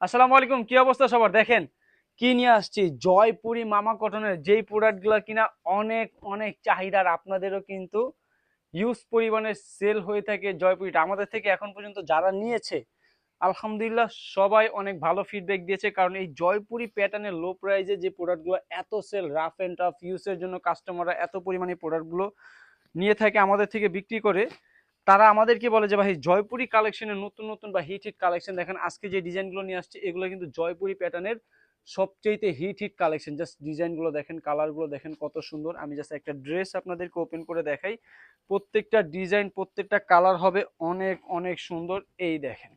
আসসালামু আলাইকুম, কি অবস্থা সবার? দেখেন কি নিয়ে আসছি, জয়পুরি মামা কটনের যেই প্রোডাক্টগুলো কিনা অনেক অনেক চাহিদার, আপনাদেরও কিন্তু হিউজ পরিমাণে সেল হয়ে থাকে। জয়পুরিটা আমাদের থেকে এখন পর্যন্ত যারা নিয়েছে আলহামদুলিল্লাহ সবাই অনেক ভালো ফিডব্যাক দিয়েছে, কারণ এই জয়পুরি প্যাটার্নের লো প্রাইজে যে প্রোডাক্টগুলো এত সেল, রাফ অ্যান্ড টাফ ইউজের জন্য কাস্টমাররা এত পরিমাণে প্রোডাক্টগুলো নিয়ে থাকে আমাদের থেকে বিক্রি করে। তারা আমাদেরকে বলে যে ভাই জয়পুরি কালেকশনের নতুন নতুন বা হিট হিট কালেকশন দেখেন। আজকে যে ডিজাইনগুলো নিয়ে আসছে এগুলো কিন্তু জয়পুরি প্যাটার্নের সবচেয়ে হিট হিট কালেকশন। জাস্ট ডিজাইনগুলো দেখেন, কালারগুলো দেখেন কত সুন্দর। আমি জাস্ট একটা ড্রেস আপনাদেরকে ওপেন করে দেখাই। প্রত্যেকটা ডিজাইন, প্রত্যেকটা কালার হবে অনেক অনেক সুন্দর। এই দেখেন,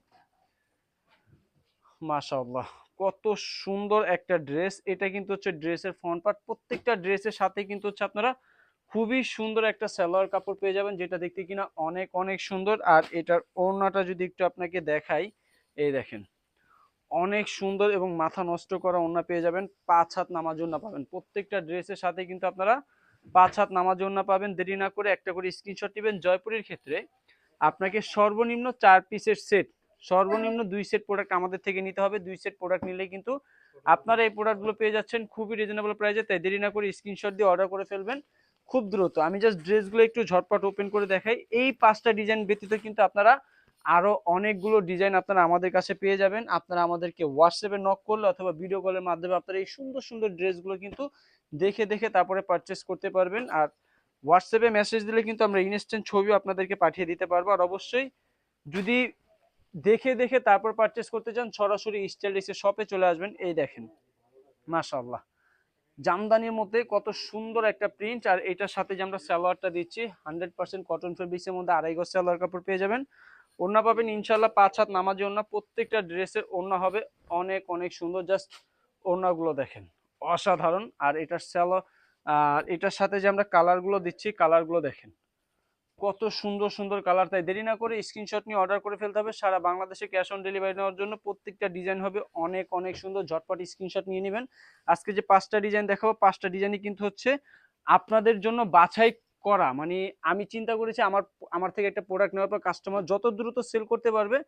মাশাআল্লাহ কত সুন্দর একটা ড্রেস। এটা কিন্তু হচ্ছে ড্রেসের ফ্রন্ট পার্ট। প্রত্যেকটা ড্রেসের সাথে কিন্তু হচ্ছে আপনারা খুবই সুন্দর একটা সালোয়ার কাপড় পেয়ে যাবেন, যেটা দেখতে কিনা অনেক অনেক সুন্দর। আর এটার ওড়নাটা যদি একটু আপনাকে দেখাই, এই দেখেন অনেক সুন্দর এবং মাথা নষ্ট করা ওড়না পেয়ে যাবেন। 5 হাত নামাজ ওড়না পাবেন প্রত্যেকটা ড্রেসের সাথে, কিন্তু আপনারা 5 হাত নামাজ ওড়না পাবেন। দেরি না করে একটা করে স্ক্রিনশট নেবেন। জয়পুরের ক্ষেত্রে আপনাকে সর্বনিম্ন 4 পিসের সেট, সর্বনিম্ন 2 সেট প্রোডাক্ট আমাদের থেকে নিতে হবে। 2 সেট প্রোডাক্ট নিলেই কিন্তু আপনারা এই প্রোডাক্টগুলো পেয়ে যাচ্ছেন খুবই রিজনেবল প্রাইসে। তাই দেরি না করে স্ক্রিনশট দিয়ে অর্ডার করে ফেলবেন খুব দ্রুত। আমি জাস্ট ড্রেসগুলো একটু ঝটপট ওপেন করে দেখাই। এই 5টা ডিজাইন ব্যতীত কিন্তু আপনারা আরো অনেকগুলো ডিজাইন আপনারা আমাদের কাছে পেয়ে যাবেন। আপনারা আমাদেরকে হোয়াটসঅ্যাপে নক করলে অথবা ভিডিও কলের মাধ্যমে আপনারা এই সুন্দর সুন্দর ড্রেসগুলো কিন্তু দেখে দেখে তারপরে পারচেস করতে পারবেন। আর হোয়াটসঅ্যাপে মেসেজ দিলে কিন্তু আমরা ইনস্ট্যান্ট ছবিও আপনাদেরকে পাঠিয়ে দিতে পারবো। আর অবশ্যই যদি দেখে দেখে তারপর পারচেস করতে চান, সরাসরি স্টাইল এসে শপে চলে আসবেন। এই দেখেন মাশাআল্লাহ, জামদানির মধ্যে কত সুন্দর একটা প্রিন্ট। আর এটার সাথে যে আমরা সালোয়ারটা দিচ্ছি 100% কটন ফেব্রিক্সের মধ্যে 2.5 গজ সালোয়ার কাপড় পেয়ে যাবেন। ওড়না পাবেন ইনশাল্লাহ 5 হাত নামাজি ওড়না। প্রত্যেকটা ড্রেসের ওড়না হবে অনেক অনেক সুন্দর। জাস্ট ওড়নাগুলো দেখেন অসাধারণ। আর এটার আর এটার সাথে যে আমরা কালারগুলো দিচ্ছি, কালারগুলো দেখেন কত সুন্দর সুন্দর কালার। তাই দেরি না করে স্ক্রিনশট নিয়ে অর্ডার করে ফেলতে হবে। সারা বাংলাদেশে ক্যাশ অন ডেলিভারি নেওয়ার জন্য। প্রত্যেকটা ডিজাইন হবে অনেক অনেক সুন্দর। ঝটপট স্ক্রিনশট নিয়ে নেবেন। আজকে যে 5টা ডিজাইন দেখাবো, 5টা ডিজাইনই কিন্তু হচ্ছে আপনাদের জন্য বাছাই করা। মানে আমি চিন্তা করেছি আমার আমার থেকে একটা প্রোডাক্ট নেওয়ার পর কাস্টমার যত দ্রুত সেল করতে পারবে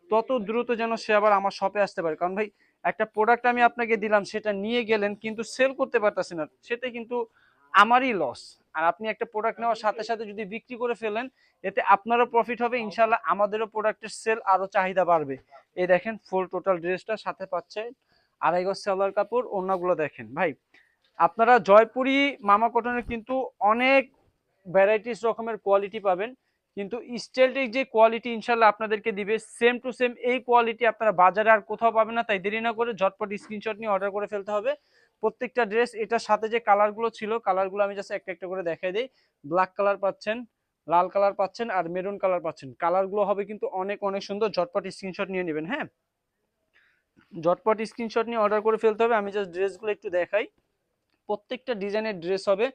তত দ্রুত যেন সে আবার আমার শপে আসতে পারে। কারণ ভাই একটা প্রোডাক্ট আমি আপনাকে দিলাম, সেটা নিয়ে গেলেন কিন্তু সেল করতে পারতেছেন না, সেটা কিন্তু আমারই লস। আর আপনি একটা প্রোডাক্ট নেওয়ার সাথে সাথে যদি বিক্রি করে ফেলেন, এতে আপনারও প্রফিট হবে ইনশাল্লাহ, আমাদেরও প্রোডাক্টের সেল আরো চাহিদা বাড়বে। এই দেখেন ফুল টোটাল ড্রেসটা সাথে পাচ্ছে 2.5 গজ সালোয়ার কাপড়। ওড়নাগুলো দেখেন ভাই, আপনারা জয়পুরি মামা কটনের কিন্তু অনেক ভ্যারাইটিস রকমের কোয়ালিটি পাবেন, কিন্তু স্টাইলটিক যে কোয়ালিটি ইনশাল্লাহ আপনাদেরকে দিবে সেম টু সেম এই কোয়ালিটি আপনারা বাজারে আর কোথাও পাবেন না। তাই দেরি না করে ঝটপট স্ক্রিনশট নিয়ে অর্ডার করে ফেলতে হবে প্রত্যেকটা ড্রেস। এটার সাথে যে কালারগুলো ছিল, কালারগুলো আমি জাস্ট একটা একটা করে দেখাই দিই। ব্ল্যাক কালার পাচ্ছেন, লাল কালার পাচ্ছেন, আর মেরুন কালার পাচ্ছেন। কালারগুলো হবে কিন্তু অনেক অনেক সুন্দর। ঝটপট স্ক্রিনশট নিয়ে নেবেন। হ্যাঁ, ঝটপট স্ক্রিনশট নিয়ে অর্ডার করে ফেলতে হবে। আমি জাস্ট ড্রেসগুলো একটু দেখাই। প্রত্যেকটা ডিজাইনের ড্রেস হবে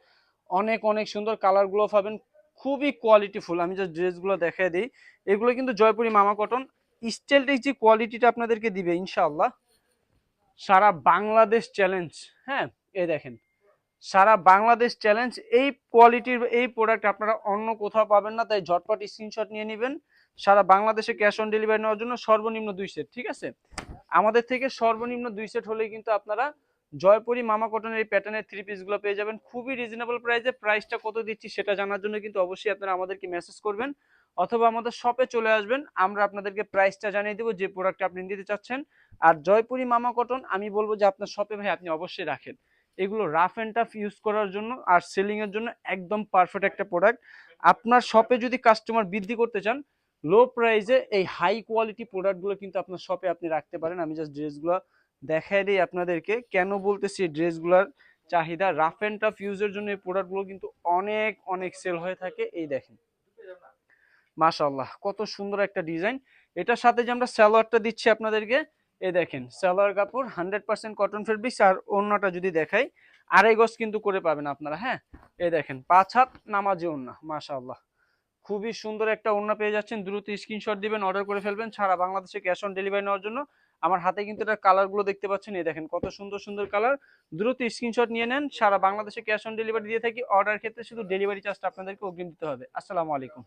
অনেক অনেক সুন্দর। কালারগুলো পাবেন খুবই কোয়ালিটিফুল। আমি জাস্ট ড্রেসগুলো দেখাই দিই। এগুলো কিন্তু জয়পুরি মামা কটন। স্টাইলটিক যে কোয়ালিটিটা আপনাদেরকে দিবে ইনশাআল্লাহ সারা বাংলাদেশ চ্যালেঞ্জ। হ্যাঁ, এই দেখেন সারা বাংলাদেশ চ্যালেঞ্জ। এই কোয়ালিটির এই প্রোডাক্ট আপনারা অন্য কোথাও পাবেন না। তাই ঝটপট স্ক্রিনশট নিয়ে নেবেন। সারা বাংলাদেশে ক্যাশ অন ডেলিভারি নেওয়ার জন্য সর্বনিম্ন 2 সেট, ঠিক আছে? আমাদের থেকে সর্বনিম্ন 2 সেট হলেই কিন্তু আপনারা জয়পুরি মামা কটনের এই প্যাটার্নের 3 পিসগুলো পেয়ে যাবেন খুবই রিজনেবল প্রাইসে। প্রাইসটা কত দিচ্ছি সেটা জানার জন্য কিন্তু অবশ্যই আপনারা আমাদেরকে মেসেজ করবেন অথবা আমাদের শপে চলে আসবেন। আমরা আপনাদেরকে প্রাইসটা জানিয়ে দেবো যে প্রোডাক্ট আপনি নিতে চাচ্ছেন। আর জয়পুরি মামা কটন আমি বলবো যে আপনার শপে ভাই আপনি অবশ্যই রাখেন। এগুলো রাফ অ্যান্ড টাফ ইউজ করার জন্য আর সেলিং এর জন্য একদম পারফেক্ট একটা প্রোডাক্ট। আপনার শপে যদি কাস্টমার বৃদ্ধি করতে চান, লো প্রাইসে এই হাই কোয়ালিটি প্রোডাক্টগুলো কিন্তু আপনার শপে আপনি রাখতে পারেন। আমি জাস্ট ড্রেসগুলো দেখাই দিই আপনাদেরকে। কেন বলতেছি ড্রেসগুলোর চাহিদা রাফ অ্যান্ড টাফ ইউজের জন্য এই প্রোডাক্টগুলো কিন্তু অনেক অনেক সেল হয়ে থাকে। এই দেখেন মাশাআল্লাহ কত সুন্দর একটা ডিজাইন। এটার সাথে যে আমরা সালোয়ারটা দিচ্ছি আপনাদেরকে, এই দেখেন সালোয়ার কাপড় 100% কটন ফেব্রিক্স। আর ওড়নাটা যদি দেখাই 2.5 গজ কিন্তু করে পাবেন আপনারা। হ্যাঁ, এই দেখেন 5 হাত নামাজি ওড়না মাশাআল্লাহ খুবই সুন্দর একটা ওড়না পেয়ে যাচ্ছেন। দ্রুত স্ক্রিনশট দিবেন, অর্ডার করে ফেলবেন। সারা বাংলাদেশে ক্যাশ অন ডেলিভারি নেওয়ার জন্য। আমার হাতে কিন্তু এটা কালারগুলো দেখতে পাচ্ছেন, এই দেখেন কত সুন্দর সুন্দর কালার। দ্রুত স্ক্রিনশট নিয়ে নেন। সারা বাংলাদেশে ক্যাশ অন ডেলিভারি দিয়ে থাকি। অর্ডার ক্ষেত্রে শুধু ডেলিভারি চার্জটা আপনাদেরকে অগ্রিম দিতে হবে। আসসালামু আলাইকুম।